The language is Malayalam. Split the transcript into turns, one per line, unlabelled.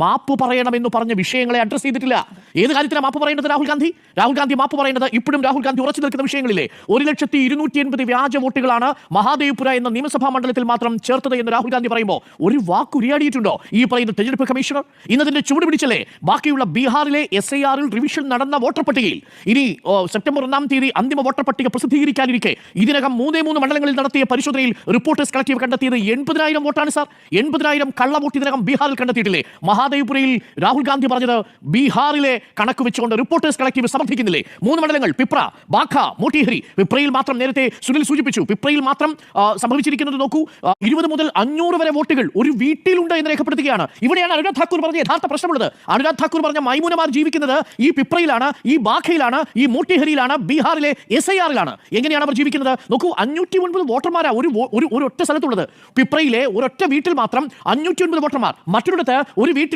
മാപ്പ് പറയണമെന്ന് പറഞ്ഞ വിഷയങ്ങളെ അഡ്രസ് ചെയ്തിട്ടില്ല. ഏത് കാര്യത്തിലാണ് മാപ്പ് പറയേണ്ടത്? രാഹുൽ ഗാന്ധി മാപ്പ് പറയേണ്ടത് ഇപ്പോഴും രാഹുൽ ഗാന്ധി ഉറച്ചു നിൽക്കുന്ന വിഷയങ്ങളിലെ 1,280,000 വ്യാജ വോട്ടുകളാണ് മഹാദേവ്പുര എന്ന നിയമസഭാ മണ്ഡലത്തിൽ മാത്രം ചേർത്തത് എന്ന് രാഹുൽ ഗാന്ധി പറയുമ്പോൾ ഒരു വാക്ക് ഉരിയാടിയിട്ടുണ്ടോ ഈ പറയുന്ന തെരഞ്ഞെടുപ്പ് കമ്മീഷണർ? ഇന്നതിന്റെ ചൂട് പിടിച്ചല്ലേ ബാക്കിയുള്ള ബീഹാറിലെ SIR റിവിഷൻ നടന്ന വോട്ടർ പട്ടികയിൽ ഇനി സെപ്റ്റംബർ 1-ാം തീയതി അന്തിമ വോട്ടർ പട്ടിക പ്രസിദ്ധീകരിക്കാനിരിക്കെ ഇതിനകം 3 മണ്ഡലങ്ങളിൽ നടത്തിയ പരിശോധനയിൽ റിപ്പോർട്ടേഴ്സ് കളക്ടീവ് കണ്ടെത്തിയത് 80,000 വോട്ടാണ് സാർ. 80,000 കള്ള വോട്ട് ഇതിനകം ബീഹാറിൽ കണ്ടെത്തിയിട്ടില്ലേ? മഹാദേവ്പുരയിൽ രാഹുൽ ഗാന്ധി പറഞ്ഞത് ബീഹാറിലെ കണക്ക് വെച്ചുകൊണ്ട് റിപ്പോർട്ടേഴ്സ് കളക്ടീവ് സമർത്ഥിക്കുന്നില്ലേ? 3 മണ്ഡലങ്ങൾ പിപ്ര, ബാഖ, മോട്ടിഹരി. പിപ്രയിൽ മാത്രം നേരത്തെ സുനിൽ സൂചിപ്പിച്ചു, പിപ്രയിൽ മാത്രം സംഭവിച്ചിരിക്കുന്നത് നോക്കൂ. 20 മുതൽ 500 വരെ വോട്ടുകൾ ഒരു വീട്ടിലുണ്ട് എന്ന് രേഖപ്പെടുത്തുകയാണ്. ഇവിടെയാണ് അനുരാഗ് ഠാക്കൂർ പറഞ്ഞ യഥാർത്ഥ പ്രശ്നമുള്ളത്. അനുരാഗ് ഠാക്കൂർ പറഞ്ഞ മൈമൂനമാർ ജീവിക്കുന്നത് ഈ പിപ്രയിലാണ്, ഈ ബാഖയിലാണ്, ഈ മോട്ടിഹരിയിലാണ്, ബീഹാറിലെ SIR-ലാണ്. എങ്ങനെയാണ് അവർ ജീവിക്കുന്നത് നോക്കൂ. 509 വോട്ടർമാരാ ഒരു ഒറ്റ സ്ഥലത്തുള്ളത്. പിപ്രയിലെ ഒരൊറ്റ വീട്ടിൽ മാത്രം 509 വോട്ടർമാർ. മറ്റൊരിടത്ത് ഒരു വീട്ടിൽ